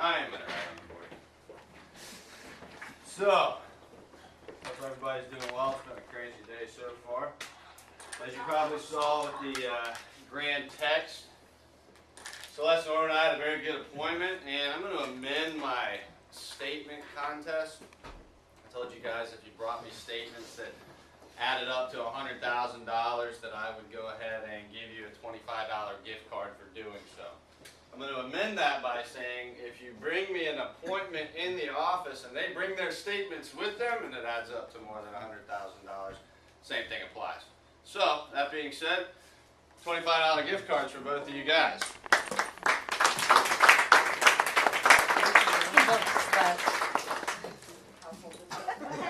I am going to write on the board. So, hope everybody's doing well. It's been a crazy day so far. As you probably saw with the grand text, Celeste Orr and I had a very good appointment, and I'm going to amend my statement contest. I told you guys if you brought me statements that added up to $100,000 that I would go ahead and give you a $25 gift card for doing so. I'm going to amend that by saying if you bring me an appointment in the office and they bring their statements with them and it adds up to more than $100,000, same thing applies. So, that being said, $25 gift cards for both of you guys.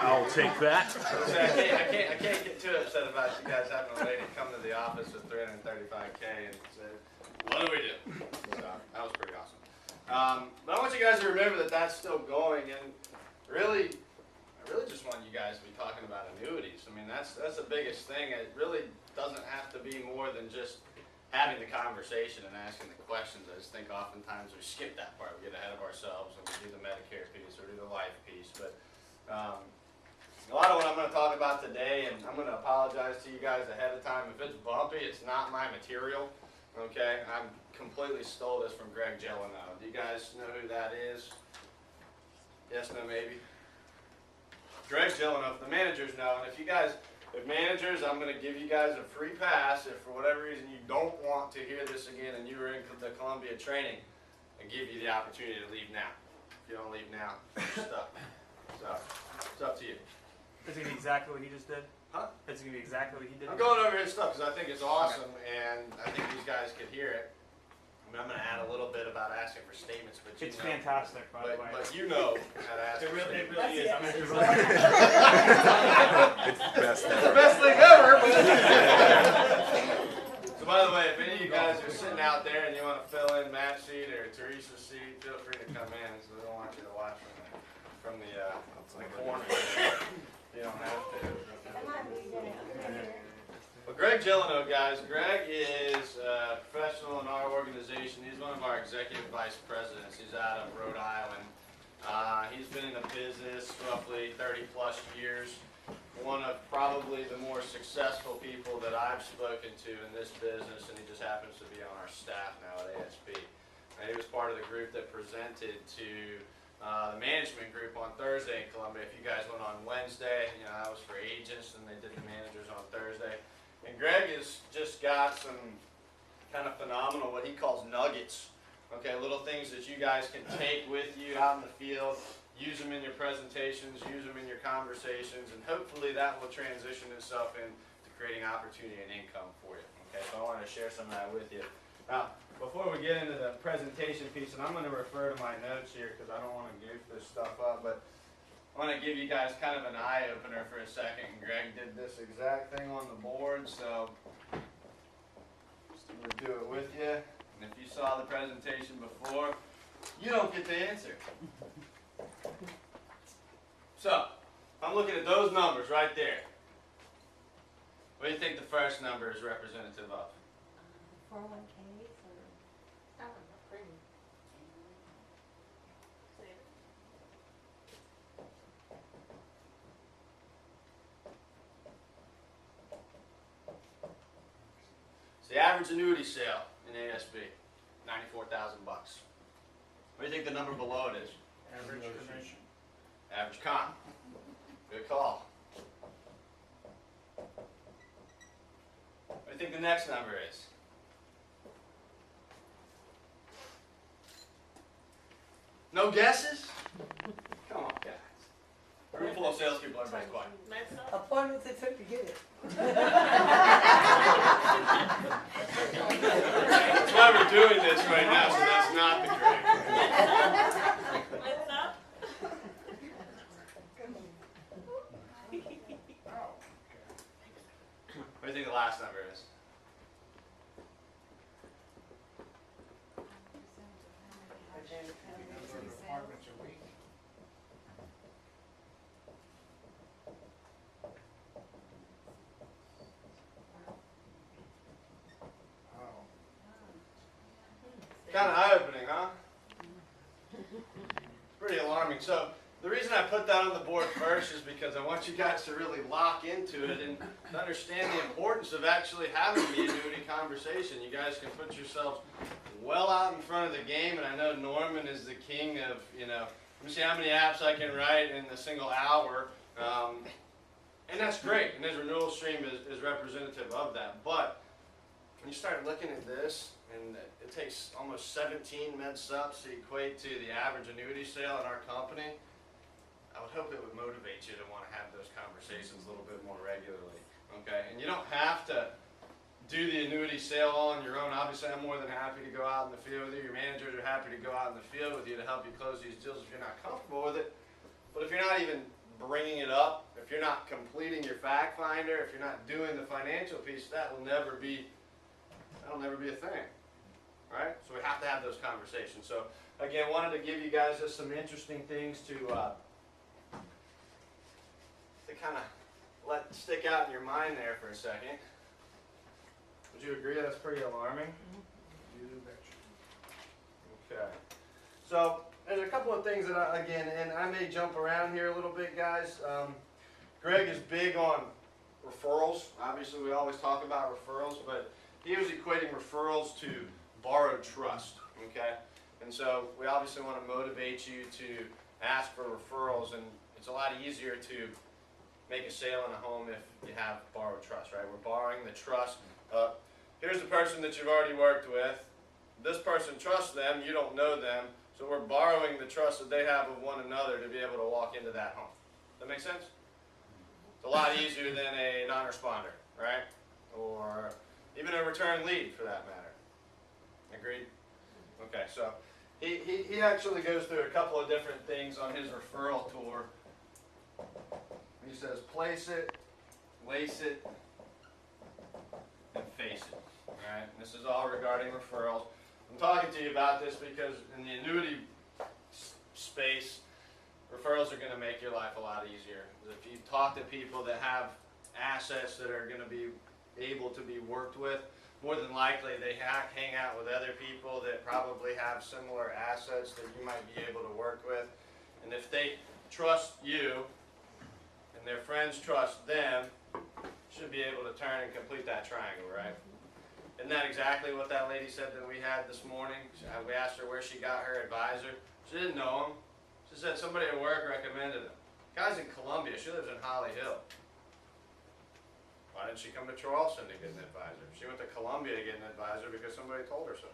I'll take that. So I can't get too upset about you guys having a lady come to the office with $335K and say, what do we do? So that was pretty awesome. But I want you guys to remember that that's still going, and really, I really just want you guys to be talking about annuities. I mean, that's the biggest thing. It really doesn't have to be more than just having the conversation and asking the questions. I just think oftentimes we skip that part. We get ahead of ourselves and we do the Medicare piece or do the life piece. But a lot of what I'm going to talk about today, and I'm going to apologize to you guys ahead of time. If it's bumpy, it's not my material. Okay, I completely stole this from Greg Gelano. Do you guys know who that is? Yes, no, maybe? Greg Gelano, if the managers know, and if managers, I'm going to give you guys a free pass if for whatever reason you don't want to hear this again and you were in the Columbia training, I give you the opportunity to leave now. If you don't leave now, you're stuck. So, it's up to you. Is it going to be exactly what he just did? Huh? Is it going to be exactly what he did? I'm going over his stuff because I think it's awesome, and I think these guys could hear it. I mean, I'm going to add a little bit about asking for statements, but It's fantastic, by the way. But you know how to ask for statements. It really is. I mean, It's the best It's ever. the best thing ever. So by the way, if any of you guys are sitting out there and you want to fill in Matt's seat or Teresa's seat, feel free to come in. So we don't want you to watch from the corner. You don't have to. Well, Greg Gelano, guys. Greg is a professional in our organization. He's one of our executive vice presidents. He's out of Rhode Island. He's been in the business roughly 30 plus years. One of probably the more successful people that I've spoken to in this business, and he just happens to be on our staff now at ASB. And he was part of the group that presented to the management group on Thursday in Columbia. If you guys went on Wednesday, that was for agents, and they did the managers on Thursday. And Greg has just got some kind of phenomenal, what he calls nuggets. Okay, little things that you guys can take with you out in the field, use them in your presentations, use them in your conversations, and hopefully that will transition itself into creating opportunity and income for you. Okay, so I wanted to share some of that with you. Now, before we get into the presentation piece, and I'm going to refer to my notes here because I don't want to goof this stuff up, but I want to give you guys kind of an eye-opener for a second. And Greg did this exact thing on the board, so I'm going to do it with you. And if you saw the presentation before, you don't get to answer. So, I'm looking at those numbers right there. What do you think the first number is representative of? 401ks or that one, pretty. It's the average annuity sale in ASB, $94,000. What do you think the number below it is? Average commission. Average comp. Good call. What do you think the next number is? No guesses? Come on, guys. Room full of salespeople, everybody's quiet. Appointments it took to get it. That's why we're doing this right now, so that's not the correct. What's up? What do you think the last number is? Kind of eye-opening, huh? pretty alarming. So the reason I put that on the board first is because I want you guys to really lock into it and to understand the importance of actually having the annuity conversation. You guys can put yourselves well out in front of the game, and I know Norman is the king of, you know, let me see how many apps I can write in a single hour. And that's great, and his renewal stream is representative of that. But when you start looking at this, and it takes almost 17 med subs to equate to the average annuity sale in our company, I would hope it would motivate you to want to have those conversations a little bit more regularly. Okay, and you don't have to do the annuity sale all on your own. Obviously, I'm more than happy to go out in the field with you. Your managers are happy to go out in the field with you to help you close these deals if you're not comfortable with it. But if you're not even bringing it up, if you're not completing your fact finder, if you're not doing the financial piece, that'll never be a thing, right? So we have to have those conversations. So again, wanted to give you guys just some interesting things to kind of let stick out in your mind there for a second. Would you agree that's pretty alarming? You betcha. Okay. So there's a couple of things that again, and I may jump around here a little bit, guys. Greg is big on referrals. Obviously, we always talk about referrals, but he was equating referrals to borrowed trust. Okay, and so we obviously want to motivate you to ask for referrals, and it's a lot easier to make a sale in a home if you have borrowed trust, right? We're borrowing the trust. Here's the person that you've already worked with. This person trusts them, you don't know them, so we're borrowing the trust that they have of one another to be able to walk into that home. That make sense? It's a lot easier than a non-responder, right? Or even a return lead for that matter. Agreed? Okay, so he actually goes through a couple of different things on his referral tour. He says, place it, lace it, and face it. Alright, this is all regarding referrals. I'm talking to you about this because in the annuity space, referrals are going to make your life a lot easier. If you talk to people that have assets that are going to be able to be worked with, more than likely they hang out with other people that probably have similar assets that you might be able to work with. And if they trust you, and their friends trust them, should be able to turn and complete that triangle, right? Isn't that exactly what that lady said that we had this morning? We asked her where she got her advisor. She didn't know him. She said somebody at work recommended him. Guy's in Columbia. She lives in Holly Hill. Why didn't she come to Charleston to get an advisor? She went to Columbia to get an advisor because somebody told her so,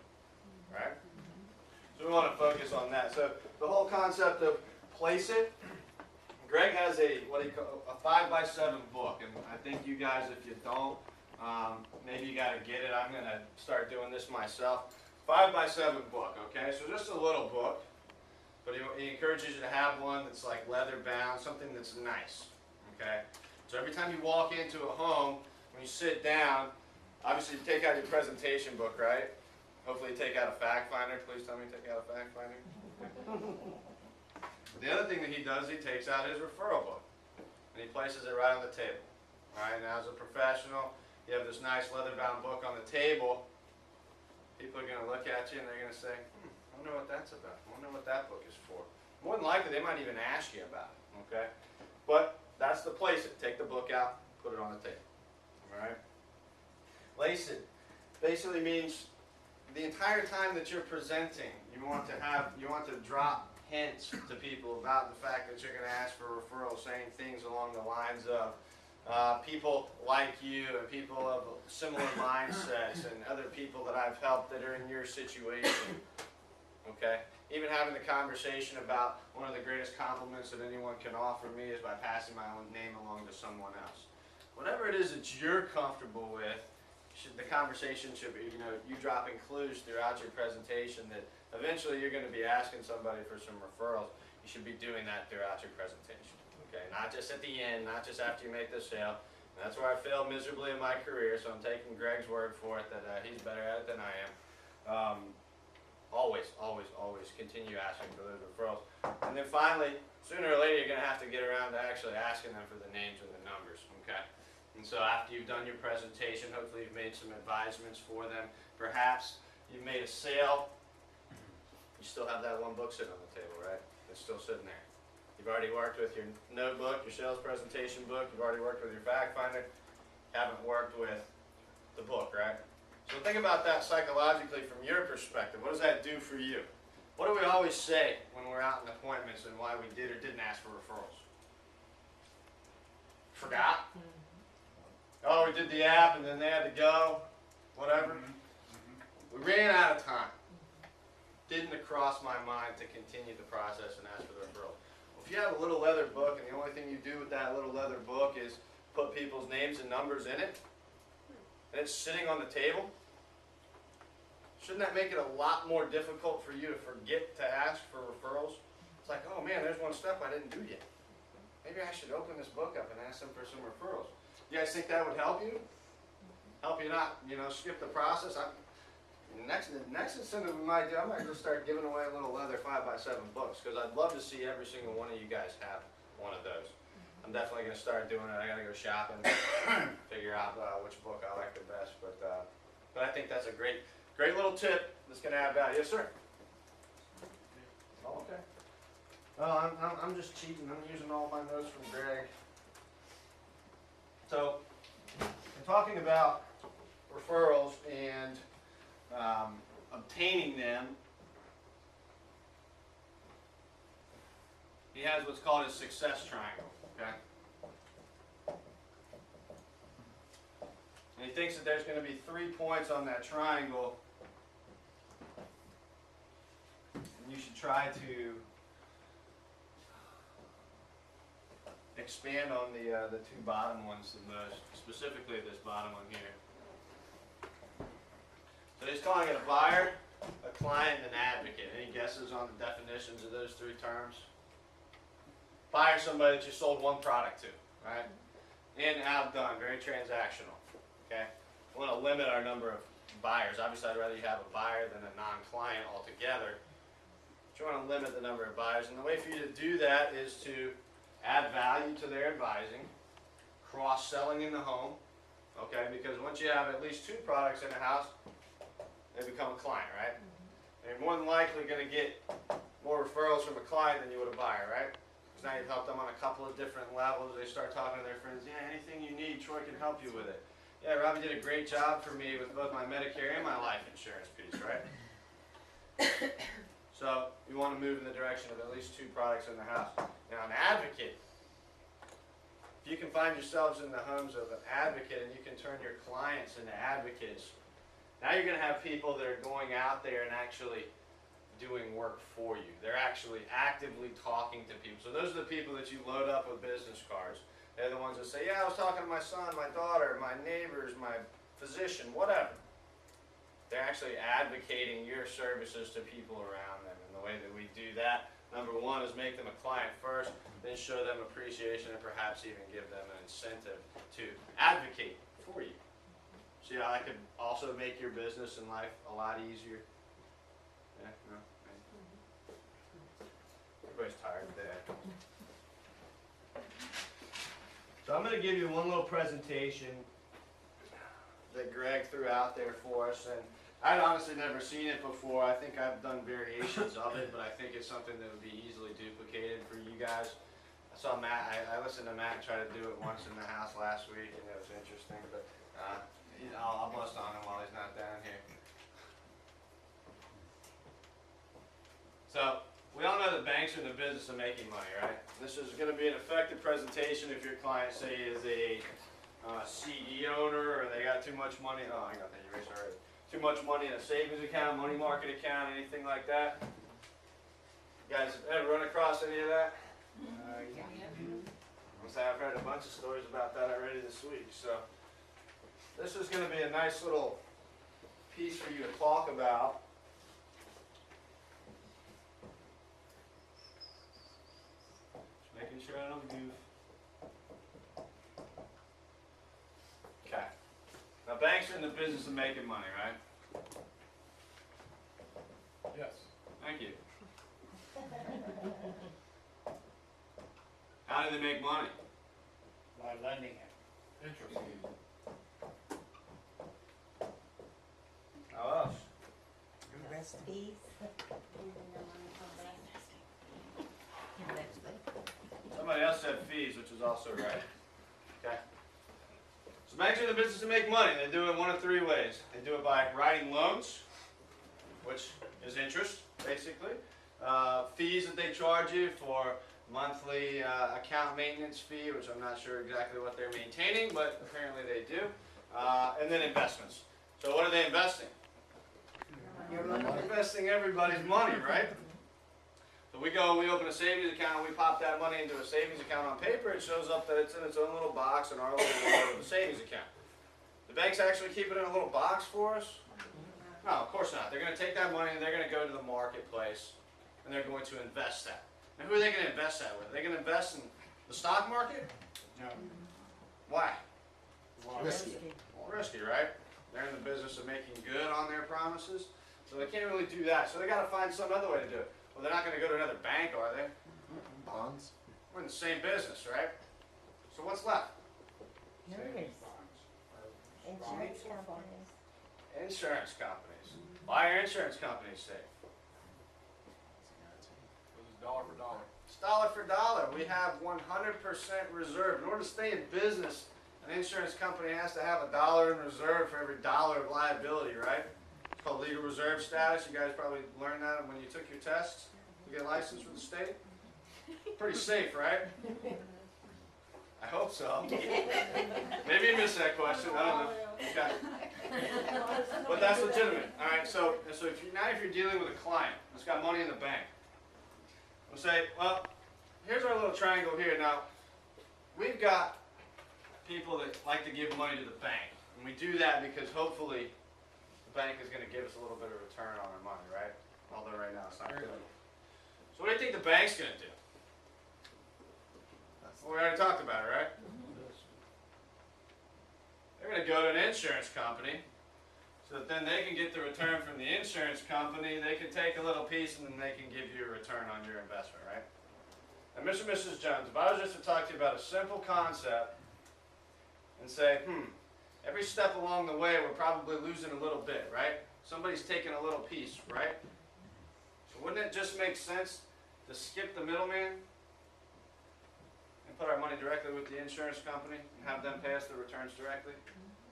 right? So we want to focus on that. So the whole concept of place it. Greg has a 5x7 book, and I think you guys, if you don't, maybe you got to get it. I'm going to start doing this myself. 5x7 book, okay? So just a little book, but he encourages you to have one that's like leather bound, something that's nice, okay? So every time you walk into a home, when you sit down, obviously you take out your presentation book, right? Hopefully you take out a fact finder. Please tell me you take out a fact finder. The other thing that he does, he takes out his referral book, and he places it right on the table. All right, now as a professional, you have this nice leather-bound book on the table. People are going to look at you and they're going to say, I wonder what that's about. I wonder what that book is for. More than likely, they might even ask you about it, okay? But that's the place it. Take the book out, put it on the table. All right? Lace it basically means the entire time that you're presenting, you want to drop hints to people about the fact that you're going to ask for referrals, saying things along the lines of people like you and people of similar mindsets and other people that I've helped that are in your situation. Okay? Even having the conversation about one of the greatest compliments that anyone can offer me is by passing my own name along to someone else. Whatever it is that you're comfortable with, the conversation should be, you dropping clues throughout your presentation that eventually you're going to be asking somebody for some referrals. You should be doing that throughout your presentation. Okay, not just at the end, not just after you make the sale. And that's where I failed miserably in my career, so I'm taking Greg's word for it that he's better at it than I am. Always continue asking for those referrals. And then finally, sooner or later, you're going to have to get around to actually asking them for the names and the numbers. Okay. And so after you've done your presentation, hopefully you've made some advisements for them. Perhaps you've made a sale. You still have that one book sitting on the table, right? It's still sitting there. You've already worked with your notebook, your sales presentation book, you've already worked with your fact finder, haven't worked with the book, right? So think about that psychologically from your perspective. What does that do for you? What do we always say when we're out in appointments and why we did or didn't ask for referrals? Forgot? Oh, we did the app and then they had to go, whatever. We ran out of time. Didn't it cross my mind to continue the process and ask for the referral? Well, if you have a little leather book and the only thing you do with that little leather book is put people's names and numbers in it, and it's sitting on the table, shouldn't that make it a lot more difficult for you to forget to ask for referrals? It's like, oh man, there's one step I didn't do yet. Maybe I should open this book up and ask them for some referrals. You guys think that would help you? Help you not, skip the process? Next incentive we might do, I might just start giving away a little leather 5x7 books, because I'd love to see every single one of you guys have one of those. I'm definitely going to start doing it. I got to go shopping, figure out which book I like the best. But I think that's a great little tip that's going to add value. Yes, sir. Oh, okay. Oh, I'm just cheating. I'm using all my notes from Greg. So, I'm talking about referrals and obtaining them. He has what's called a success triangle. Okay? And he thinks that there's going to be 3 points on that triangle, and you should try to expand on the 2 bottom ones the most, specifically this bottom one here. So he's calling it a buyer, a client, and an advocate. Any guesses on the definitions of those 3 terms? Buyer is somebody that you sold one product to, right? In, out, done, very transactional, okay? We want to limit our number of buyers. Obviously, I'd rather you have a buyer than a non-client altogether. But you want to limit the number of buyers, and the way for you to do that is to add value to their advising, cross-selling in the home, okay? Because once you have at least 2 products in the house, they become a client, right? And you're more than likely going to get more referrals from a client than you would a buyer, right? Now you've helped them on a couple of different levels. They start talking to their friends. Yeah, anything you need, Troy can help you with it. Yeah, Robbie did a great job for me with both my Medicare and my life insurance piece, right? So you want to move in the direction of at least 2 products in the house. Now an advocate, if you can find yourselves in the homes of an advocate and you can turn your clients into advocates, now you're going to have people that are going out there and actually doing work for you. They're actually actively talking to people. So those are the people that you load up with business cards. They're the ones that say, yeah, I was talking to my son, my daughter, my neighbors, my physician, whatever. They're actually advocating your services to people around them. And the way that we do that, number 1 is make them a client first, then show them appreciation and perhaps even give them an incentive to advocate for you. See how I could also make your business and life a lot easier? Yeah, no. Everybody's tired today. So I'm going to give you one little presentation that Greg threw out there for us, and I'd honestly never seen it before. I think I've done variations of it, but I think it's something that would be easily duplicated for you guys. I saw Matt. I listened to Matt try to do it once in the house last week, and it was interesting. But I'll bust on him while he's not down here. So, we all know that banks are in the business of making money, right? This is going to be an effective presentation if your client, say, is a CE owner, or they got too much money. Oh, I got that eraser already. Too much money in a savings account, money market account, anything like that. You guys ever run across any of that? Yeah. I've heard a bunch of stories about that already this week. So, this is going to be a nice little piece for you to talk about. Making sure I don't goof. Okay. Now banks are in the business of making money, right? Yes. Thank you. How do they make money? By lending it. Interest. How else? Fees. Somebody else said fees, which is also right. Okay. So banks are in the business to make money. They do it one of three ways. They do it by writing loans, which is interest, basically. Fees that they charge you for monthly account maintenance fee, which I'm not sure exactly what they're maintaining, but apparently they do. And then investments. So what are they investing? They're investing everybody's money, right? So we go and we open a savings account and we pop that money into a savings account on paper. It shows up that it's in its own little box in our little world of a savings account. The banks actually keep it in a little box for us? No, of course not. They're going to take that money and they're going to go to the marketplace and they're going to invest that. Now who are they going to invest that with? Are they going to invest in the stock market? No. Why? Risky. Well, risky, right? They're in the business of making good on their promises. So they can't really do that. So they got to find some other way to do it. Well, they're not going to go to another bank, are they? Bonds? We're in the same business, right? So what's left? Insurance companies. Insurance companies. Why are insurance companies safe? Dollar for dollar. It's dollar for dollar. We have 100% reserve. In order to stay in business, an insurance company has to have $1 in reserve for every dollar of liability, right? It's called legal reserve status. You guys probably learned that when you took your tests to get licensed with the state. Pretty safe, right? I hope so. Maybe you missed that question. I don't know. Okay. But that's legitimate. All right. So if you're dealing with a client that's got money in the bank, we'll say, well, here's our little triangle here. Now, we've got people that like to give money to the bank, and we do that because hopefully the bank is going to give us a little bit of return on our money, right? Although right now it's not good. So what do you think the bank's going to do? Well, we already talked about it, right? They're going to go to an insurance company so that then they can get the return from the insurance company. They can take a little piece and then they can give you a return on your investment, right? And Mr. and Mrs. Jones, if I was just to talk to you about a simple concept and say, every step along the way we're probably losing a little bit, right? Somebody's taking a little piece, right? So wouldn't it just make sense to skip the middleman and put our money directly with the insurance company and have them pay us the returns directly?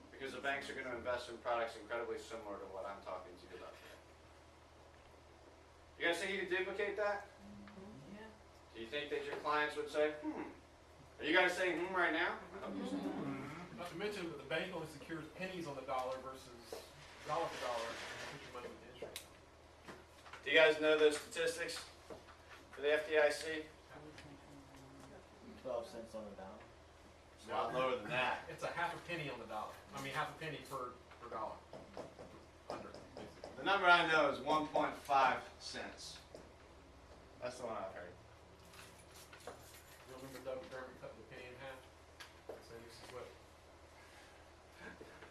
Because the banks are going to invest in products incredibly similar to what I'm talking to you about today. You guys think you could duplicate that? Yeah. Do you think that your clients would say, Are you guys saying right now? I hope you say. Not to mention that the bank only secures pennies on the dollar versus dollar for dollar. Put your money with the insurance. Do you guys know the statistics for the FDIC? 12 cents on the dollar. It's a lot lower than that. It's a half a penny on the dollar. I mean, half a penny per dollar. 100, basically. The number I know is 1.5 cents. That's the one I've heard. You remember Doug Dermott cutting the penny in half? So this is what.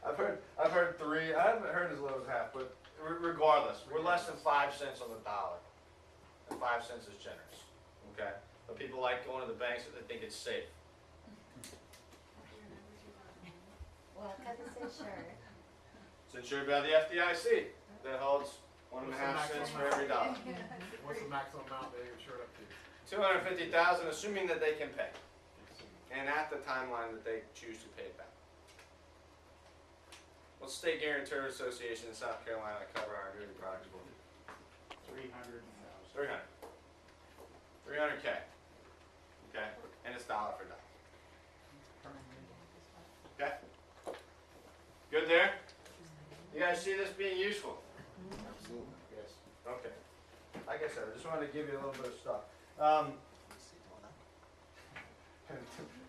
I've heard 3. I haven't heard as low as half, but regardless, we're less than 5 cents on the dollar. And 5 cents is generous. Okay? But people like going to the banks that they think it's safe. Well, because it's insured. It's insured by the FDIC. That holds 1.5 cents for every dollar. What's the maximum amount they insure it up to? $250,000, assuming that they can pay, and at the timeline that they choose to pay it back. What state guarantor association in South Carolina cover our annuity products for? 300,000. 300. 300K. Okay, and it's dollar for dollar. Okay. Good there. You guys see this being useful? Absolutely. Yes. Okay. Like I said, I just wanted to give you a little bit of stuff.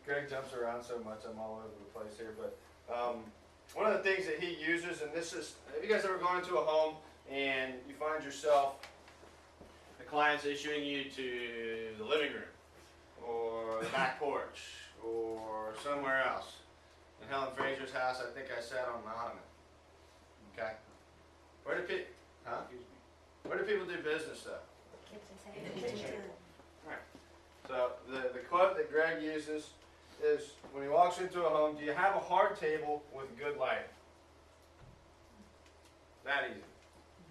Greg jumps around so much, I'm all over the place here, but one of the things that he uses, and this is, have you guys ever gone into a home and you find yourself, the client's issuing you to the living room, or the back porch, or somewhere else? In Helen Fraser's house, I think I sat on an ottoman. Okay? Where do people do business though? Kitchen. Alright. So the quote that Greg uses is, when he walks into a home, do you have a hard table with good lighting? That easy.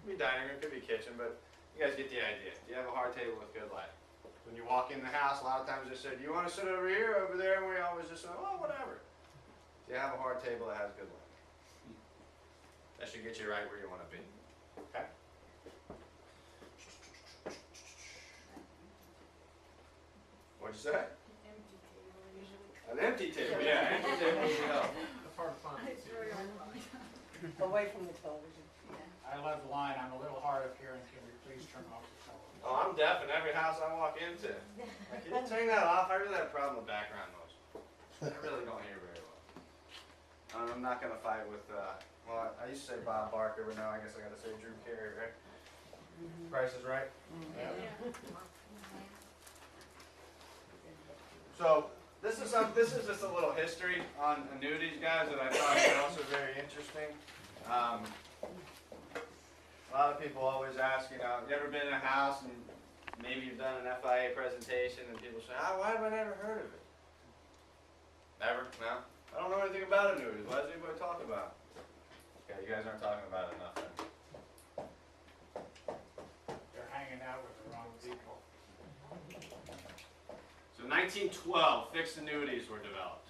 Could be dining room, could be kitchen, but you guys get the idea. Do you have a hard table with good lighting? When you walk in the house, a lot of times they say, do you want to sit over here or over there? And we always just say, oh, whatever. So you have a hard table that has good light. That should get you right where you want to be. Okay? What'd you say? An empty table, yeah, empty table usually helps. That's hard to find. Away from the television. I love the line, I'm a little hard of hearing, can we please turn off the television? Oh, I'm deaf in every house I walk into. Like, can you turn that off? I really have a problem with background noise. I really don't hear very well. I'm not going to fight with, well, I used to say Bob Barker, but now I guess I got to say Drew Carey, right? Price is Right? Yeah. So, this is just a little history on annuities, guys, that I thought was also very interesting. A lot of people always ask, you ever been in a house and maybe you've done an FIA presentation and people say, why have I never heard of it? Never? No? I don't know anything about annuities. Why does anybody talk about it? Okay, you guys aren't talking about it enough then. They're hanging out with the wrong people. So 1912, fixed annuities were developed.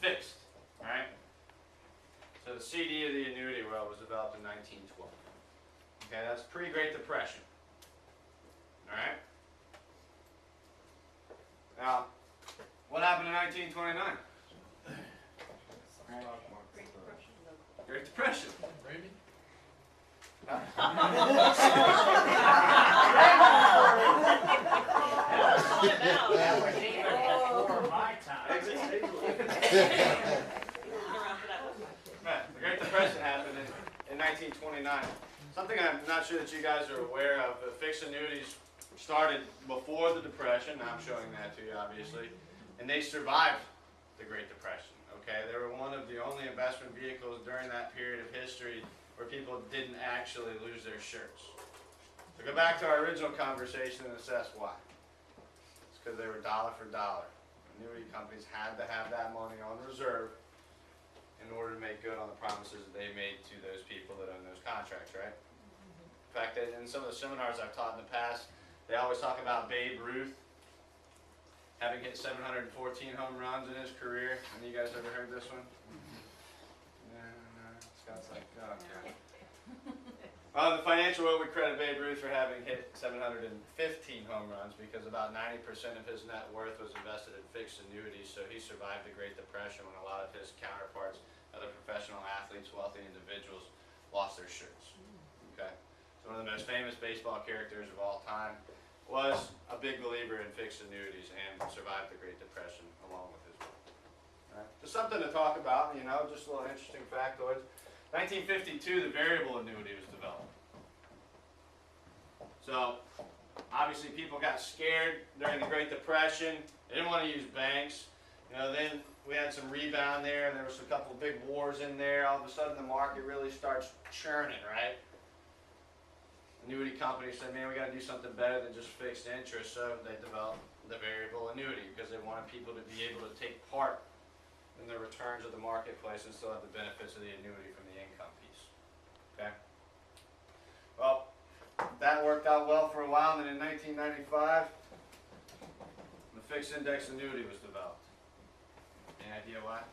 Fixed, alright? So the CD of the annuity world was developed in 1912. Okay, that's pre-Great Depression. Alright? Now, what happened in 1929? Great Depression. Randy? That was even before my time. Right, the Great Depression happened in 1929. Something I'm not sure that you guys are aware of, but fixed annuities started before the Depression. Now I'm showing that to you, obviously. And they survived the Great Depression, okay? They were one of the only investment vehicles during that period of history where people didn't actually lose their shirts. So go back to our original conversation and assess why. It's because they were dollar for dollar. Annuity companies had to have that money on reserve in order to make good on the promises that they made to those people that own those contracts, right? In fact, in some of the seminars I've taught in the past, they always talk about Babe Ruth having hit 714 home runs in his career. Have you guys ever heard this one? No, Scott's like, oh, okay. Well, in the financial world, we credit Babe Ruth for having hit 715 home runs because about 90% of his net worth was invested in fixed annuities, so he survived the Great Depression when a lot of his counterparts, other professional athletes, wealthy individuals, lost their shirts. Okay? So one of the most famous baseball characters of all time was a big believer in fixed annuities and survived the Great Depression along with his wife. Right? Just something to talk about, just a little interesting factoids. 1952, the variable annuity was developed. So, obviously people got scared during the Great Depression. They didn't want to use banks. Then we had some rebound there, and there was a couple of big wars in there. All of a sudden the market really starts churning, right? Annuity companies said, man, we got to do something better than just fixed interest, so they developed the variable annuity because they wanted people to be able to take part in the returns of the marketplace and still have the benefits of the annuity from the income piece. Okay? Well, that worked out well for a while, and then in 1995, the fixed index annuity was developed. Any idea why?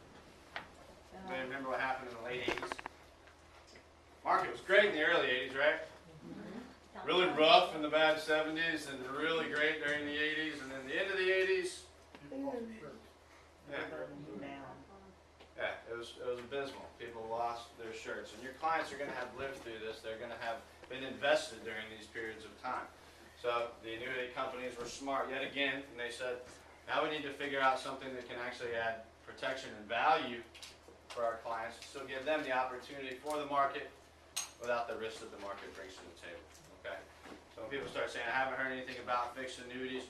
Anybody remember what happened in the late 80s? Market was great in the early 80s, right? Really rough in the bad 70s and really great during the 80s, and then the end of the 80s, it was abysmal. People lost their shirts, and your clients are going to have lived through this. They're going to have been invested during these periods of time. So the annuity companies were smart yet again, and they said, now we need to figure out something that can actually add protection and value for our clients, still give them the opportunity for the market without the risk that the market brings to the table. Okay? So when people start saying, I haven't heard anything about fixed annuities,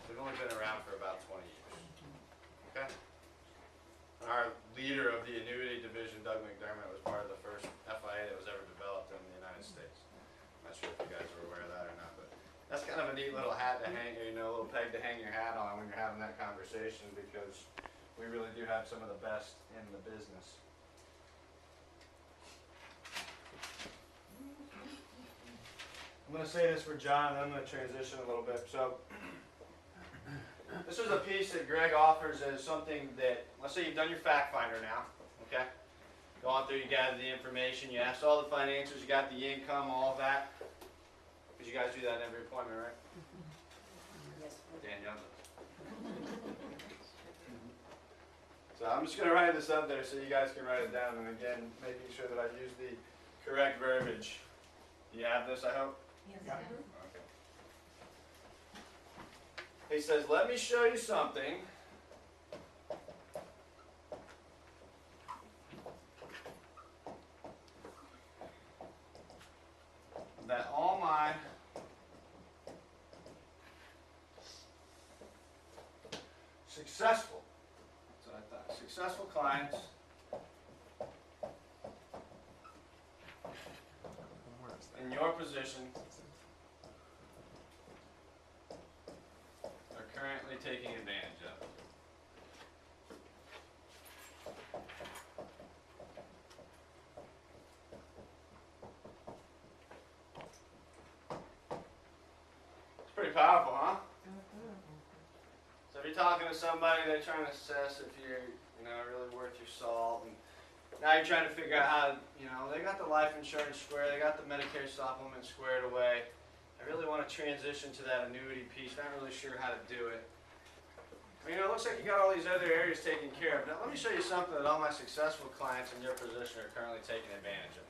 they've only been around for about 20 years. Okay? And our leader of the annuity division, Doug McDermott, was part of the first FIA that was ever developed in the United States. I'm not sure if you guys are aware of that or not, but that's kind of a neat little hat to hang, a little peg to hang your hat on when you're having that conversation, because we really do have some of the best in the business. I'm going to say this for John, and then I'm going to transition a little bit. So, this is a piece that Greg offers as something that, let's say you've done your fact finder now, okay? Gone through, you gathered the information, you asked all the financials, you got the income, all of that. Because you guys do that in every appointment, right? Yes. Danielle does. So I'm just going to write this up there so you guys can write it down, and again, making sure that I use the correct verbiage. You have this, I hope? Yeah. Okay. He says, let me show you something that all my successful, that's what I thought, successful clients in your position are currently taking advantage of. It's pretty powerful, huh? So if you're talking to somebody, they're trying to assess if you're, really worth your salt, and now you're trying to figure out how, they got the life insurance square, they got the Medicare supplement squared away. I really want to transition to that annuity piece, not really sure how to do it. It looks like you got all these other areas taken care of. Now let me show you something that all my successful clients in your position are currently taking advantage of.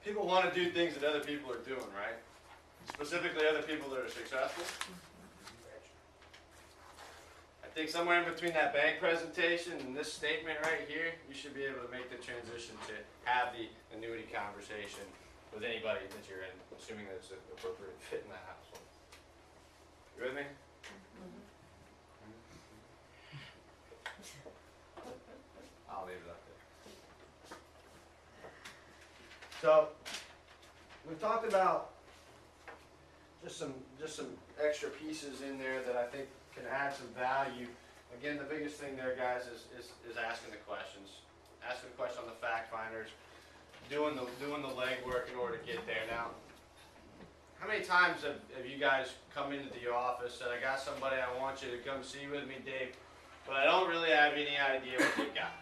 People want to do things that other people are doing, right? Specifically other people that are successful. I think somewhere in between that bank presentation and this statement right here, you should be able to make the transition to have the annuity conversation with anybody that you're in, assuming that it's an appropriate fit in that household. You with me? I'll leave it up there. So, we've talked about just some extra pieces in there that I think can add some value. Again, the biggest thing there, guys, is asking the questions. Asking the question on the fact finders, doing the legwork in order to get there. Now, how many times have you guys come into the office, said, I got somebody I want you to come see with me, Dave, but I don't really have any idea what they got.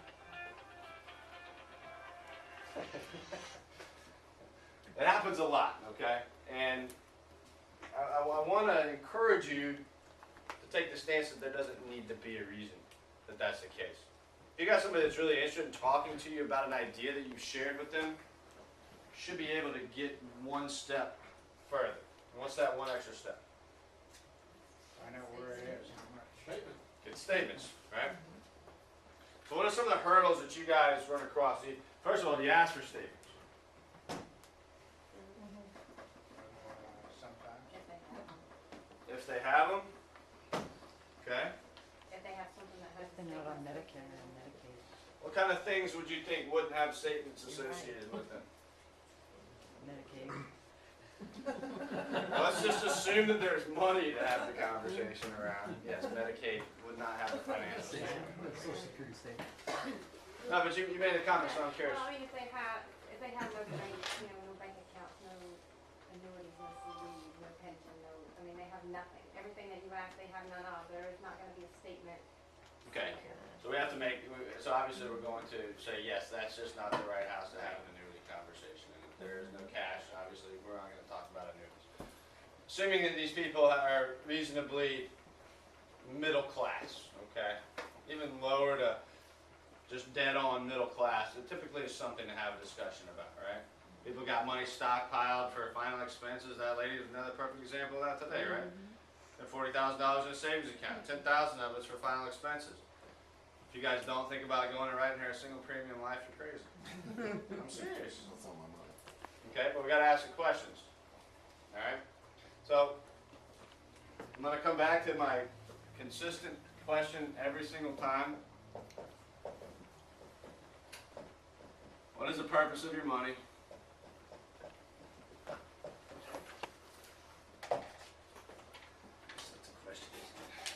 It happens a lot, okay? And I want to encourage you to take the stance that there doesn't need to be a reason that that's the case. If you got somebody that's really interested in talking to you about an idea that you've shared with them, you should be able to get one step further. And what's that one extra step? Find out where it is, how much. Get statements, right? So what are some of the hurdles that you guys run across? First of all, do you ask for statements? Sometimes. If they have them, okay. If they have something that has. They're not on Medicare and Medicaid. What kind of things would you think wouldn't have statements associated with them? Medicaid. Let's just assume that there's money to have the conversation around. Yes, Medicaid would not have a financial statement. Social Security statement. No, but you made a comment, so I'm curious. Well, I mean, if they have no bank, no bank accounts, no annuities, no CDs, no pension, they have nothing. Everything that you ask, they have none of. There is not gonna be a statement. Okay, so we have to so obviously we're going to say, yes, that's just not the right house to have an annuity conversation. And if there is no cash, obviously we're not gonna talk about annuities. Assuming that these people are reasonably middle class, okay? Even lower to just dead on middle class, it typically is something to have a discussion about, right? People got money stockpiled for final expenses. That lady is another perfect example of that today, right? And $40,000 in a savings account. 10,000 of it's for final expenses. If you guys don't think about going and writing her a single premium life, you're crazy. I'm serious. That's on my mind. Okay, but we got to ask the questions. All right. So I'm going to come back to my consistent question every single time. What is the purpose of your money? That's a question, isn't it?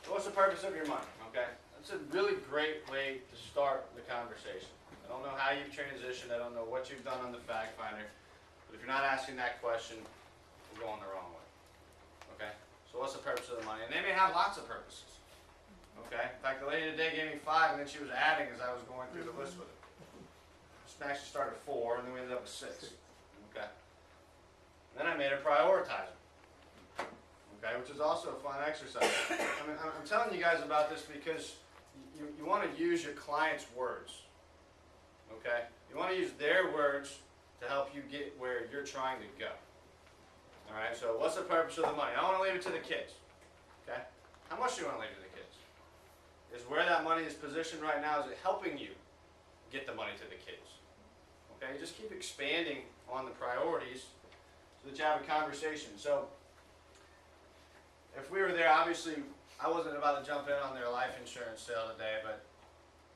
So what's the purpose of your money? Okay, that's a really great way to start the conversation. I don't know how you've transitioned. I don't know what you've done on the fact finder. But But if you're not asking that question, we're going the wrong way. Okay? So what's the purpose of the money? And they may have lots of purposes. Okay? In fact, the lady today gave me 5, and then she was adding as I was going through the list with it. She actually started at 4, and then we ended up with 6. Okay? Then I made her prioritize them. Okay? Which is also a fun exercise. I mean, I'm telling you guys about this because you want to use your client's words. Okay? You want to use their words to help you get where you're trying to go. Alright, so what's the purpose of the money? I want to leave it to the kids. Okay? How much do you want to leave to the kids? Is where that money is positioned right now, is it helping you get the money to the kids? Okay? Just keep expanding on the priorities so that you have a conversation. So, if we were there, obviously, I wasn't about to jump in on their life insurance sale today, but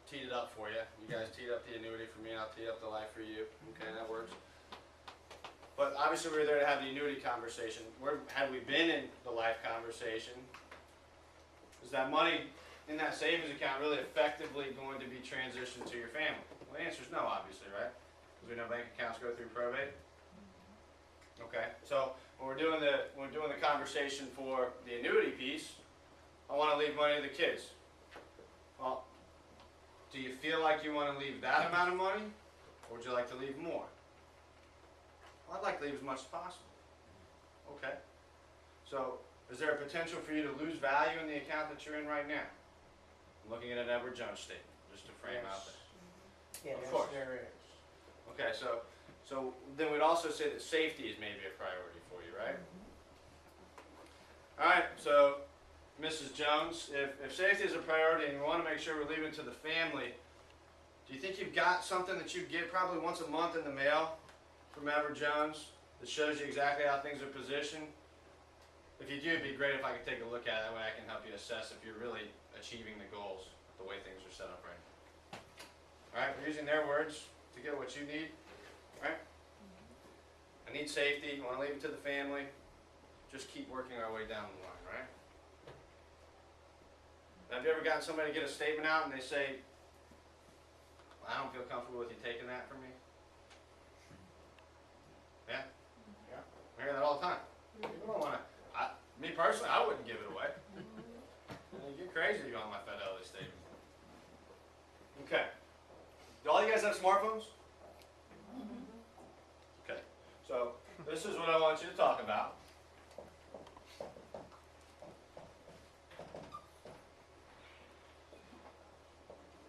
teed it up for you. You guys teed up the annuity for me, and I'll tee up the life for you. Okay, that works. But obviously, we were there to have the annuity conversation. Had we been in the life conversation, is that money in that savings account really effectively going to be transitioned to your family? Well, the answer is no, obviously, right? Because we know bank accounts go through probate. Okay, so when we're doing the conversation for the annuity piece, I want to leave money to the kids. Well, do you feel like you want to leave that amount of money, or would you like to leave more? Well, I'd like to leave as much as possible. Okay. So, is there a potential for you to lose value in the account that you're in right now? I'm looking at an Edward Jones statement, just to frame out there. Yes, Of course. there is. Okay, so then we'd also say that safety is maybe a priority for you, right? All right, so Mrs. Jones, if safety is a priority and we want to make sure we're leaving it to the family, do you think you've got something that you get probably once a month in the mail from Edward Jones that shows you exactly how things are positioned? If you do, it'd be great if I could take a look at it. That way I can help you assess if you're really achieving the goals the way things are set up right now. All right, we're using their words to get what you need. Right? I need safety. You want to leave it to the family. Just keep working our way down the line, right? Have you ever gotten somebody to get a statement out and they say, well, I don't feel comfortable with you taking that from me? Yeah? Yeah. I hear that all the time. People don't want to. Me personally, I wouldn't give it away. You're crazy if you want my fidelity statement. Okay. Do all you guys have smartphones? Okay. So this is what I want you to talk about.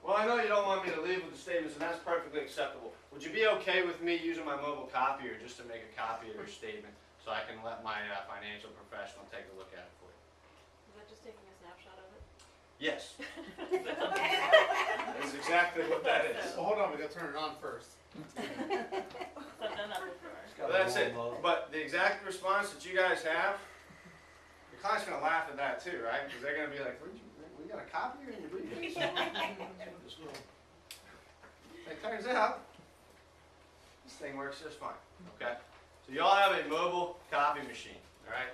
Well, I know you don't want me to leave with the statements, and that's perfectly acceptable. Would you be okay with me using my mobile copier just to make a copy of your statement so I can let my financial professional take a look at it for you? Is that just taking a snapshot of it? Yes. That's exactly what that is. Well, hold on, we gotta turn it on first. I've done that before. Well, that's it. But the exact response that you guys have, your client's going to laugh at that too, right? Because they're going to be like, we got a copier in your briefcase? It turns out, this thing works just fine, okay? So you all have a mobile copy machine, all right?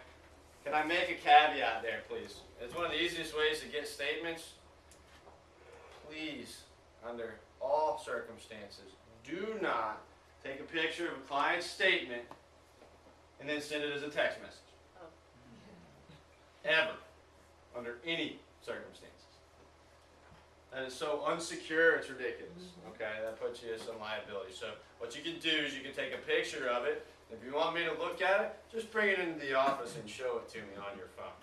Can I make a caveat there, please? It's one of the easiest ways to get statements. Please, under all circumstances, do not take a picture of a client's statement and then send it as a text message. Oh. Ever. Under any circumstances. That is so unsecure, it's ridiculous. Okay, that puts you at some liability. So what you can do is you can take a picture of it. If you want me to look at it, just bring it into the office and show it to me on your phone.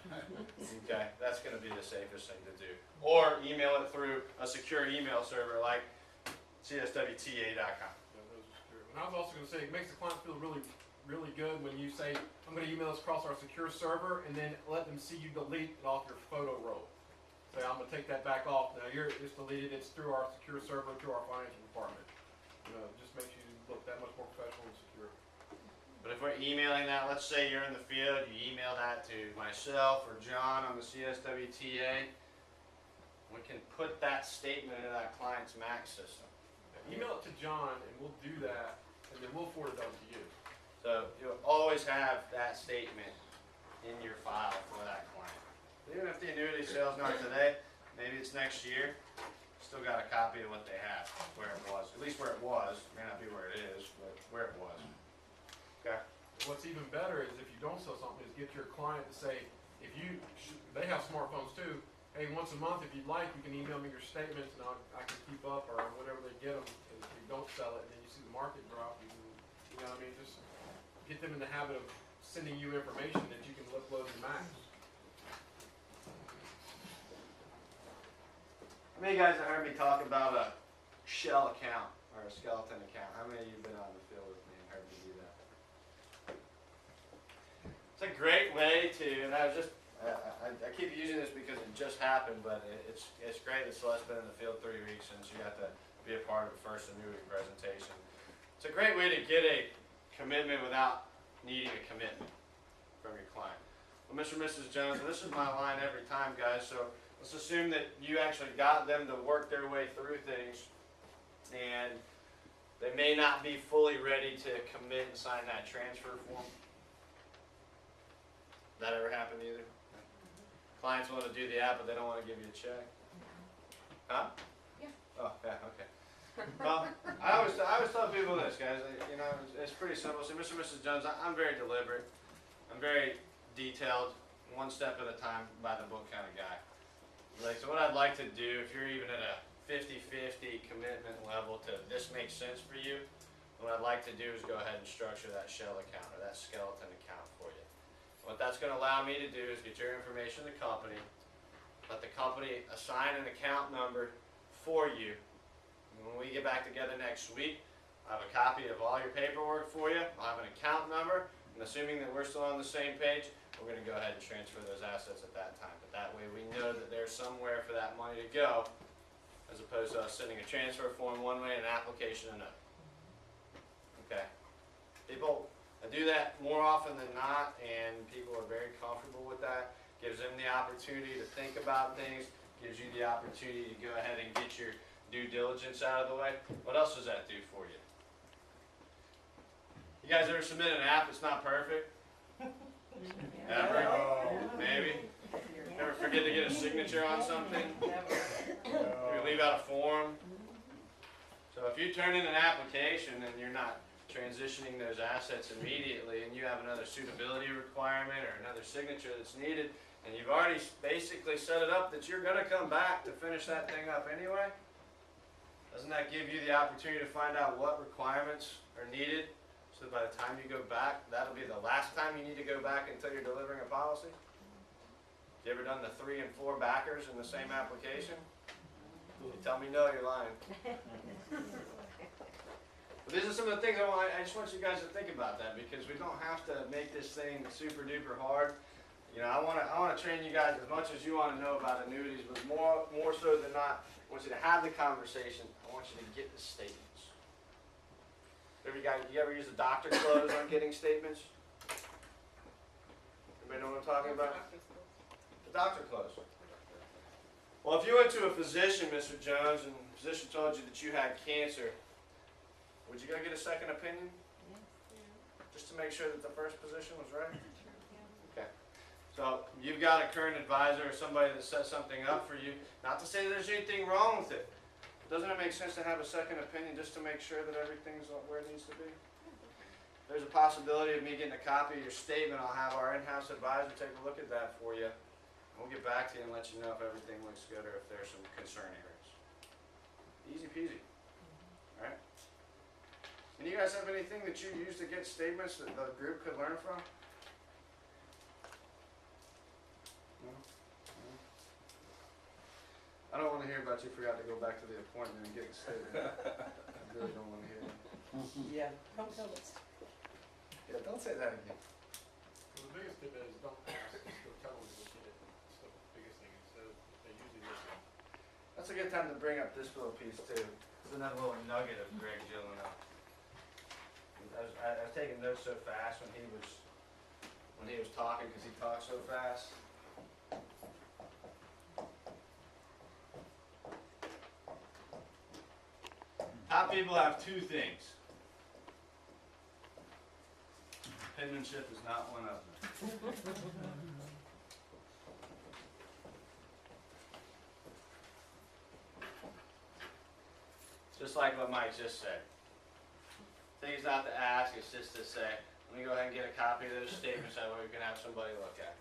Okay, that's going to be the safest thing to do. Or email it through a secure email server like cswta.com. And I was also going to say, it makes the client feel really, really good when you say, I'm going to email this across our secure server, and then let them see you delete it off your photo roll. Say, I'm going to take that back off. Now, it's deleted. It's through our secure server, through our financial department. You know, it just makes you look that much more professional and secure. But if we're emailing that, let's say you're in the field, you email that to myself or John on the CSWTA, we can put that statement into that client's Mac system. Email it to John, and we'll do that, and then we'll forward it on to you. So you'll always have that statement in your file for that client. Even if the annuity sale's not today, maybe it's next year, still got a copy of what they have, where it was. At least where it was. It may not be where it is, but where it was. Okay? what's even better is if you don't sell something, is get your client to say, they have smartphones too. Hey, once a month, if you'd like, you can email me your statements and I can keep up or whatever they get them. And if you don't sell it and then you see the market drop, you know what I mean? Just get them in the habit of sending you information that you can upload to Macs. How many guys have heard me talk about a shell account or a skeleton account? How many of you have been out in the field with me and heard me do that? It's a great way to, and I keep using this because it just happened, but it's great that Celeste's been in the field 3 weeks and she got to be a part of the first annuity presentation. It's a great way to get a commitment without needing a commitment from your client. Well, Mr. and Mrs. Jones, and this is my line every time, guys, so let's assume that you actually got them to work their way through things and they may not be fully ready to commit and sign that transfer form. That ever happened either? Clients want to do the app, but they don't want to give you a check. Huh? Yeah. Oh, yeah, okay. Well, I always tell people this, guys. You know, it's pretty simple. So, Mr. and Mrs. Jones, I'm very deliberate. I'm very detailed, one step at a time, by the book kind of guy. Like, so what I'd like to do, if you're even at a 50-50 commitment level to this makes sense for you, what I'd like to do is go ahead and structure that shell account or that skeleton account for you. What that's going to allow me to do is get your information to the company, let the company assign an account number for you. And when we get back together next week, I have a copy of all your paperwork for you. I'll have an account number, and assuming that we're still on the same page, we're going to go ahead and transfer those assets at that time. But that way we know that there's somewhere for that money to go, as opposed to us sending a transfer form one way and an application another. Okay. People do that more often than not, and people are very comfortable with that. Gives them the opportunity to think about things, gives you the opportunity to go ahead and get your due diligence out of the way. What else does that do for you? You guys ever submit an app that's not perfect? Ever? Maybe? Ever forget to get a signature on something? Maybe leave out a form? So if you turn in an application and you're not transitioning those assets immediately and you have another suitability requirement or another signature that's needed and you've already basically set it up that you're going to come back to finish that thing up anyway, doesn't that give you the opportunity to find out what requirements are needed so by the time you go back, that'll be the last time you need to go back until you're delivering a policy? You ever done the 3 and 4 backers in the same application? You tell me no, you're lying. But these are some of the things I just want you guys to think about that, because we don't have to make this thing super duper hard. You know, I want to train you guys as much as you want to know about annuities, but more so than not, I want you to have the conversation. I want you to get the statements. You ever use the doctor close on getting statements? Anybody know what I'm talking about? The doctor close. Well, if you went to a physician, Mr. Jones, and the physician told you that you had cancer, would you go get a second opinion? Just to make sure that the first position was right? Okay. So you've got a current advisor or somebody that set something up for you. Not to say that there's anything wrong with it. Doesn't it make sense to have a second opinion just to make sure that everything's where it needs to be? There's a possibility of me getting a copy of your statement. I'll have our in-house advisor take a look at that for you. We'll get back to you and let you know if everything looks good or if there's some concern areas. Easy peasy. All right? And you guys have anything that you use to get statements that the group could learn from? No? No? I don't want to hear about you forgot to go back to the appointment and get the statement. I really don't want to hear that. Yeah, don't tell us. Yeah, don't say that again. Well, the biggest tip is don't ask, just go tell them to go get it. That's the biggest thing. So they usually listen. That's a good time to bring up this little piece too. It's another little nugget of Greg Gillino. I was taking notes so fast when he was talking because he talks so fast. Top people have 2 things. Penmanship is not one of them. Just like what Mike just said. Things not to ask, it's just to say, Let me go ahead and get a copy of those statements that way we can have somebody look at.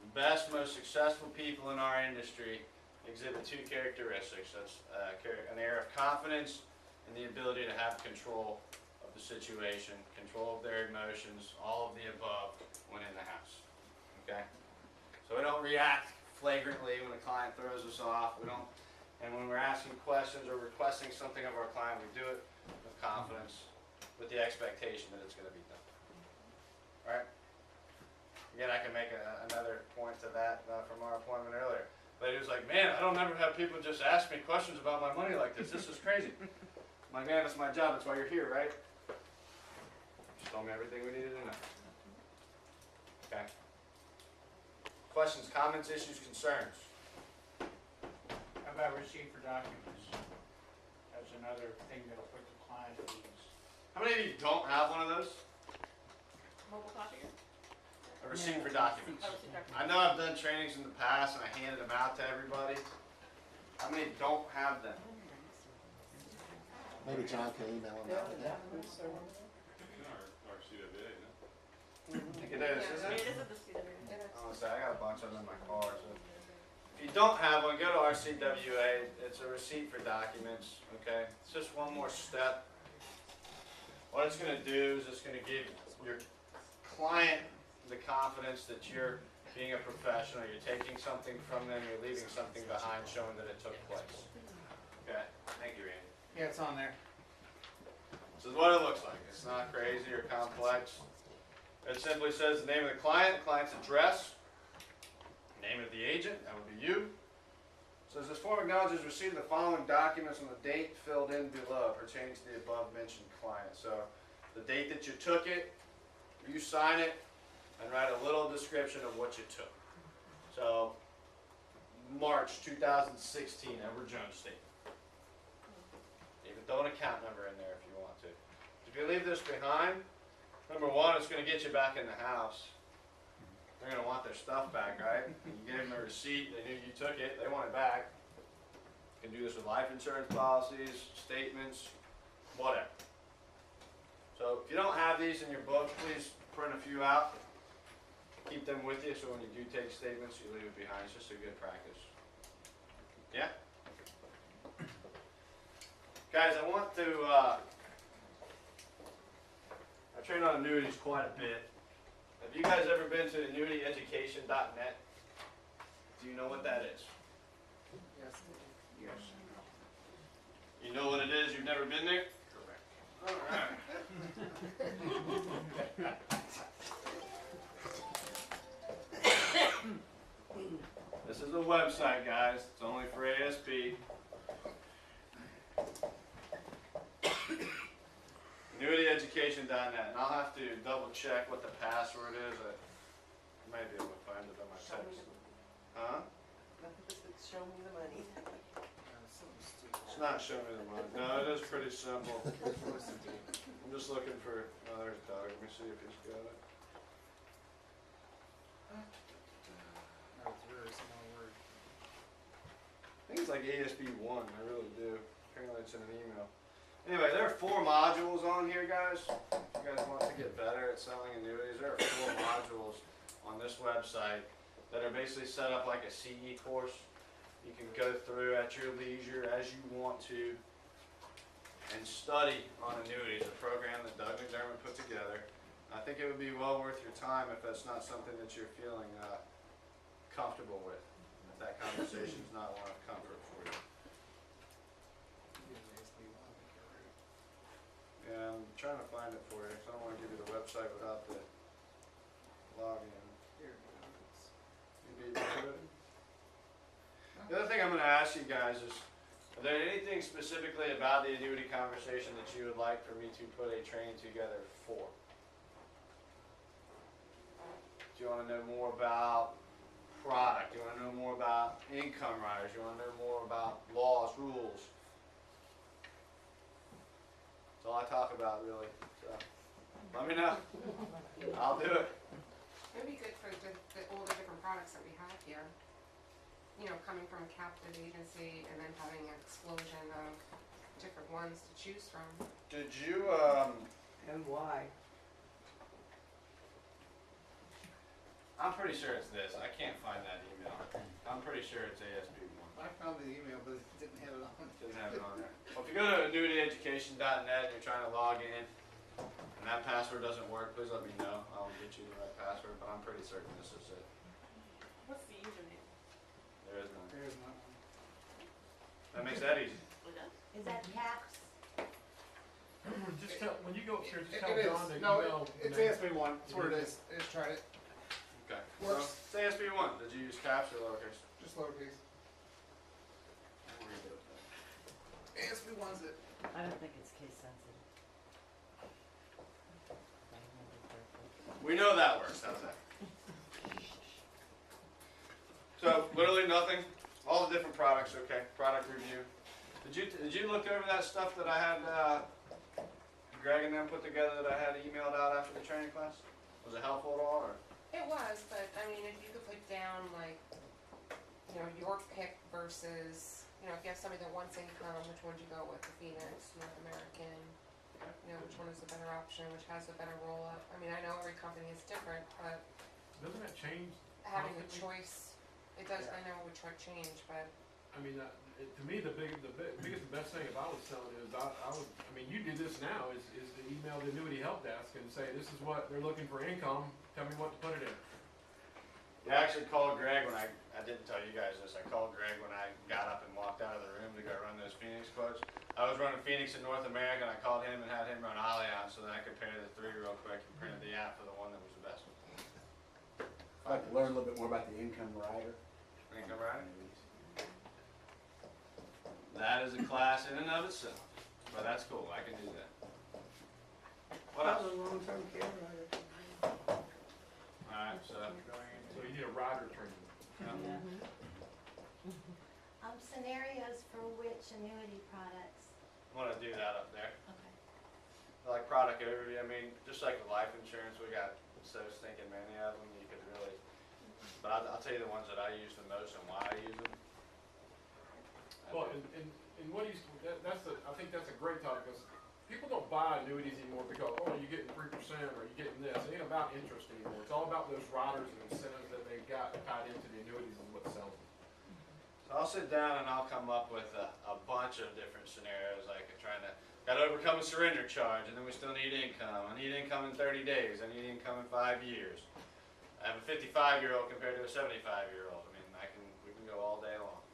The best, most successful people in our industry exhibit two characteristics. That's an air of confidence and the ability to have control of the situation, control of their emotions, all of the above when in the house. Okay? So we don't react flagrantly when a client throws us off. We don't, and when we're asking questions or requesting something of our client, we do it with confidence, with the expectation that it's going to be done. All right? Again, I can make another point to that from our appointment earlier. But he was like, man, I don't ever have people just ask me questions about my money like this. This is crazy. I'm like, man, that's my job. That's why you're here, right? Just told me everything we needed to know. Okay. Questions, comments, issues, concerns? How about receipt for documents? That's another thing that'll put the client at ease. How many of you don't have one of those? Mobile copier? A receipt for documents. Oh, receipt document. I know I've done trainings in the past and I handed them out to everybody. How many don't have them? Maybe John can email him out. I think it is, Yeah, isn't I mean, it? it is at the CW. I'm gonna say, I got a bunch of them in my car, so. If you don't have one, go to RCWA, it's a receipt for documents, okay? It's just one more step. What it's gonna do is it's gonna give your client the confidence that you're being a professional, you're taking something from them, you're leaving something behind showing that it took place. Okay, thank you, Randy. Yeah, it's on there. This is what it looks like. It's not crazy or complex. It simply says the name of the client's address, name of the agent, that would be you. It says this form acknowledges receipt of the following documents on the date filled in below pertaining to the above mentioned client. So the date that you took it, you sign it, and write a little description of what you took. So March 2016, Edward Jones statement. Even throw an account number in there if you want to. If you leave this behind, number one, it's going to get you back in the house. They're going to want their stuff back, right? You gave them a receipt, they knew you took it, they want it back. You can do this with life insurance policies, statements, whatever. So if you don't have these in your book, please print a few out. Keep them with you so when you do take statements, you leave it behind. It's just a good practice. Yeah? Guys, I want to, I train on annuities quite a bit. Have you guys ever been to annuityeducation.net? Do you know what that is? Yes. You know what it is? You've never been there? Correct. Alright. This is a website, guys. It's only for ASP. AnnuityEducation.net. And I'll have to double check what the password is. I might be able to find it on my text. Huh? Show me the money. It's not showing me the money. No, it is pretty simple. I'm just looking for. Oh, there's Doug. Let me see if he's got it. No, it's a very small word. I think it's like ASB1. I really do. Apparently, it's in an email. Anyway, there are 4 modules on here, guys. If you guys want to get better at selling annuities, there are 4 modules on this website that are basically set up like a CE course. You can go through at your leisure as you want to and study on annuities, a program that Doug McDermott put together. I think it would be well worth your time if that's not something that you're feeling comfortable with, if that conversation is not one of comfort for you. Yeah, I'm trying to find it for you because I don't want to give you the website without the login. You beat me to it? The other thing I'm going to ask you guys is, are there anything specifically about the annuity conversation that you would like for me to put a training together for? Do you want to know more about product? Do you want to know more about income riders? Do you want to know more about laws, rules? That's all I talk about, really. So, let me know. I'll do it. It'd be good for all the different products that we have here. You know, coming from a captive agency and then having an explosion of different ones to choose from. Did you, And why? I'm pretty sure it's this. I can't find that email. I'm pretty sure it's ASB1. I found the email, but it didn't have it on. Doesn't have it on there. Well, if you go to annuityeducation.net and you're trying to log in, and that password doesn't work, please let me know. I'll get you the right password, but I'm pretty certain this is it. What's the username? There is none. There's not one. That makes that easy. Is that caps? Just tell, when you go upstairs, just tell It is. John to No, email. it's me. ASB1. That's what it is. I just tried it. Okay. Works. So, say SB1. Did you use caps or lowercase? Just lowercase. ASB1's it. I don't think it's case sensitive. If I remember correctly. We know that works. How's that? So literally nothing. All the different products. Okay. Product review. Did you look over that stuff that I had Greg and them put together that I had emailed out after the training class? Was it helpful at all? Or? It was, but I mean, if you could put down like, you know, your pick versus, you know, if you have somebody that wants income, which one do you go with? The Phoenix, North American, you know, which one is the better option, which has a better roll up? I mean, I know every company is different, but Doesn't that change? having the constantly? choice, it does, I know it would change, but I mean, to me, the biggest, the best thing if I was selling is I mean, you do this now is to email the annuity help desk and say, this is what they're looking for income, tell me what to put it in. Yeah, I actually called Greg when I didn't tell you guys this. I called Greg when I got up and walked out of the room to go run those Phoenix quotes. I was running Phoenix in North America, and I called him and had him run Allianz so that I compared the three real quick and printed the app for the one that was the best. I'd like to learn a little bit more about the income rider. Income rider? That is a class in and of itself, but that's cool. I can do that. What else? Long-term care rider. Alright, so, So you need a rider training. Scenarios for which annuity products? I'm gonna do that up there. Okay. Like product overview, I mean, just like with life insurance, we got so stinking many of them, you could really, but I'll tell you the ones that I use the most and why I use them. Well, and what he's, I think that's a great topic, because people don't buy annuities anymore because, oh, you're getting 3% or you're getting this. It ain't about interest anymore. It's all about those riders and incentives that they've got tied into the annuities and what sells them. So I'll sit down and I'll come up with a bunch of different scenarios, like gotta overcome a surrender charge, and then we still need income. I need income in 30 days. I need income in 5 years. I have a 55-year-old compared to a 75-year-old. I mean, we can go all day long.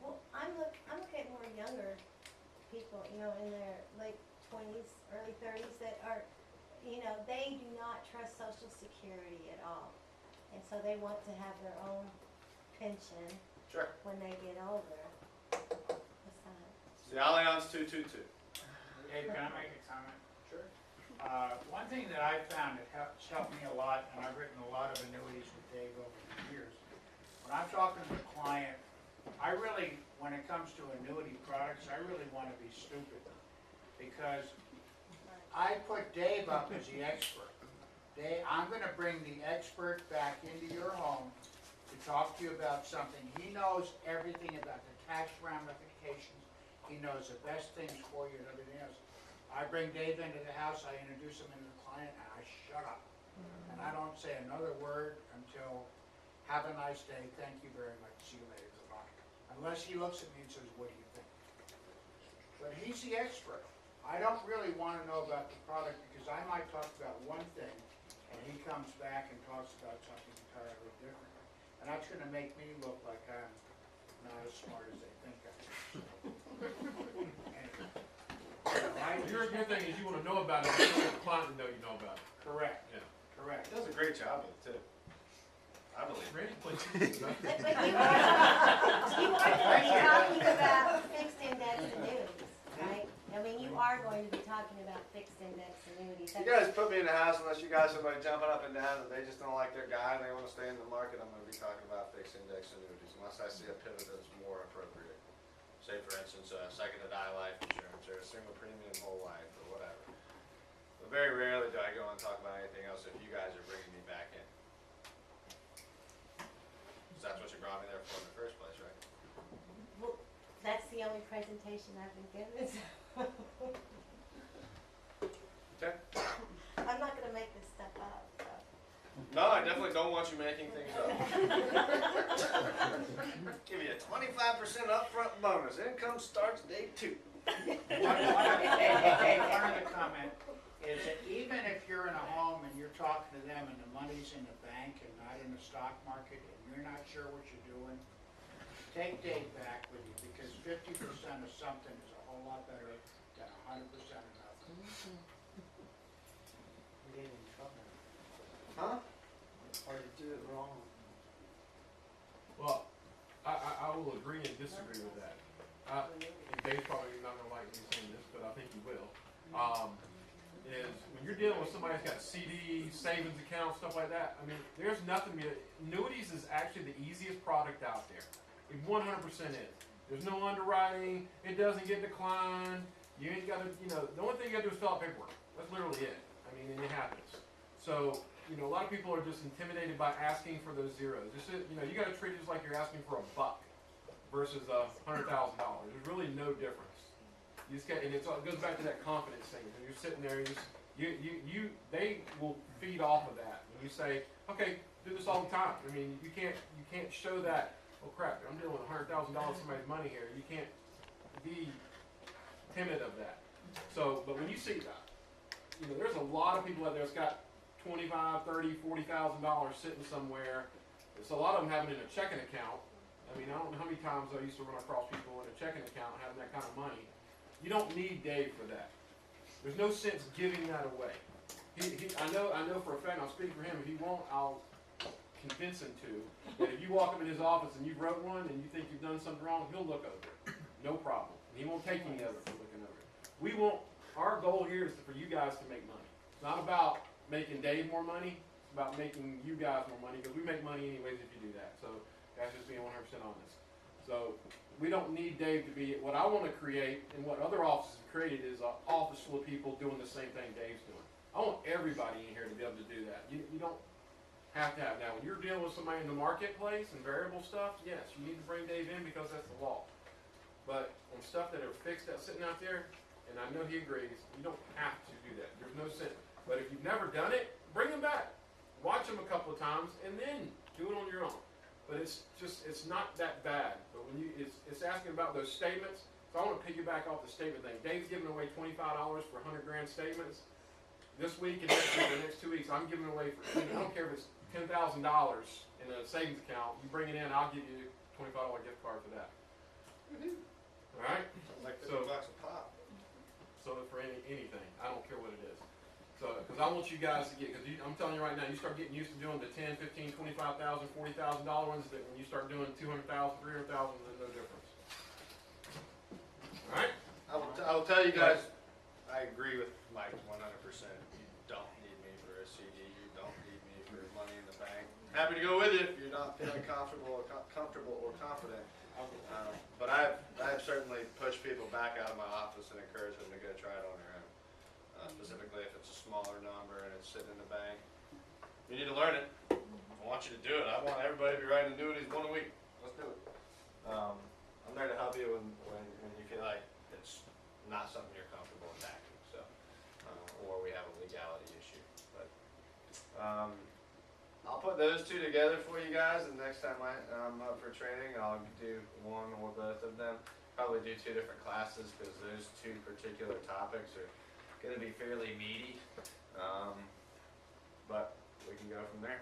Well, I'm looking at more younger people, you know, in their late 20s, early 30s that are, you know, they do not trust Social Security at all. And so they want to have their own pension Sure. when they get older. What's that? It's the Allianz 222. Dave, can I make a comment? Sure. One thing that I found that helped me a lot, and I've written a lot of annuities with Dave over the years, when I'm talking to a client, I really, when it comes to annuity products, I really want to be stupid. Because I put Dave up as the expert. Dave, I'm going to bring the expert back into your home to talk to you about something. He knows everything about the tax ramifications. He knows the best things for you and everything else. I bring Dave into the house, I introduce him to the client, and I shut up. And I don't say another word until, have a nice day, thank you very much, see you later, goodbye. Unless he looks at me and says, what do you think? But he's the expert. I don't really want to know about the product because I might talk about one thing and he comes back and talks about something entirely different. And that's going to make me look like I'm not as smart as they think I am. Anyway, Your thing is you want to know about it, but you want the client to know you know about it. correct, Yeah. correct. He does a great job with it, too. I believe. Randy plays. But you are going to be talking about fixed index annuities, right? I mean, you are going to be talking about fixed index annuities. You guys put me in the house unless you guys are somebody jumping up and down and they just don't like their guy and they want to stay in the market. I'm going to be talking about fixed index annuities unless I see a pivot that's more appropriate. Say, for instance, a second to die life insurance or a single premium whole life or whatever. But very rarely do I go and talk about anything else if you guys are bringing me back in. So that's what you brought me there for in the first place, right? Well, that's the only presentation I've been given. Okay. I'm not going to make this stuff up. So. No, I definitely don't want you making things up. Give you a 25% upfront bonus. Income starts day 2. One other comment is that even if you're in a home and you're talking to them and the money's in the bank and not in the stock market and you're not sure what you're doing, take Dave back with you, because 50% of something is a whole lot better than 100% of nothing. We get in trouble. Huh? Or to do it wrong. Well, I will agree and disagree with that. And Dave's probably not gonna like me saying this, but I think he will. Is when you're dealing with somebody who's got CDs, savings accounts, stuff like that, I mean, there's nothing, annuities is actually the easiest product out there. It 100% is. There's no underwriting, it doesn't get declined, you ain't gotta, the only thing you gotta do is fill out paperwork. That's literally it. I mean, and it happens. So, a lot of people are just intimidated by asking for those zeros. You gotta treat it just like you're asking for $1 versus $100,000. There's really no difference. You just get, and it goes back to that confidence thing. When you're sitting there, they will feed off of that. When you say, okay, do this all the time. I mean, you can't show that. Oh crap, I'm dealing with $100,000 somebody's money here. You can't be timid of that. So, but when you see that, there's a lot of people out there that's got $25,000, $30,000, $40,000 sitting somewhere. It's a lot of them having it in a checking account. I mean, I don't know how many times I used to run across people in a checking account having that kind of money. You don't need Dave for that. There's no sense giving that away. I know for a fact, I'll speak for him, if he won't, I'll convince him to, that if you walk up in his office and you wrote one and you think you've done something wrong, he'll look over it. No problem. And he won't take any of it for looking over it. Our goal here is for you guys to make money. It's not about making Dave more money, it's about making you guys more money, because we make money anyways if you do that. So that's just being 100% honest. So we don't need Dave to be, what I want to create and what other offices have created is an office full of people doing the same thing Dave's doing. I want everybody in here to be able to do that. You don't have to have, now when you're dealing with somebody in the marketplace and variable stuff, yes, you need to bring Dave in because that's the law. But on stuff that are fixed that's sitting out there, and I know he agrees, you don't have to do that. There's no sense. But if you've never done it, bring him back. Watch him a couple of times and then do it on your own. But it's not that bad. But when it's asking about those statements, so I want to piggyback off the statement thing. Dave's giving away $25 for 100 grand statements. This week and next week, the next 2 weeks, I'm giving away for, I don't care if it's $10,000 in a savings account. You bring it in, I'll give you a $25 gift card for that. All right? Like $50 a pop. So for anything, I don't care what it is. So, because I want you guys to get, because I'm telling you right now, you start getting used to doing the $10,000, $15,000, $25,000, $40,000 ones, that when you start doing $200,000, $300,000, there's no difference. All right? I will tell you guys, I agree with Mike 100%. You don't need me for a CD. You don't need me for money in the bank. Happy to go with you if you're not feeling comfortable or confident. But I've certainly pushed people back out of my office and encouraged them to go try it on their own. Specifically if it's a smaller number and it's sitting in the bank. You need to learn it. I want you to do it. I want everybody to be writing annuities 1 a week. Let's do it. I'm there to help you when you feel like it's not something you're comfortable attacking. So, or we have a legality issue. But I'll put those two together for you guys, and next time I'm up for training, I'll do one or both of them. Probably do 2 different classes because those 2 particular topics are going to be fairly meaty, but we can go from there.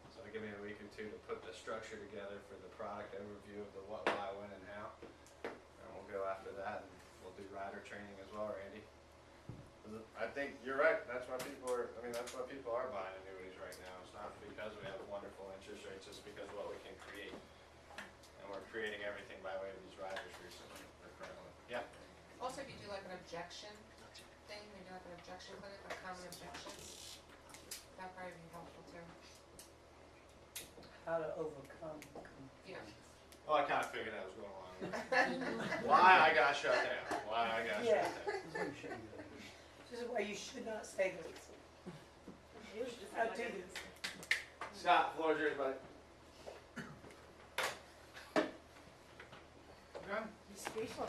So give me a week or 2 to put the structure together for the product overview of the what, why, when, and how, and we'll go after that, and we'll do rider training as well, Randy. I think you're right. That's why people are buying annuities right now. It's not because we have wonderful interest rates. It's because of what we can create, and we're creating everything by way of these riders recently. Yeah. Also, if you do like an objection thing, maybe like an objection clinic, like common objections, that'd probably be helpful too. How to overcome. Yeah. Well, I kind of figured that was going on. Why I got shut down. Yeah. This is why you should not say this. I'll do this. Scott, floor is yours, buddy. Done? You speechless.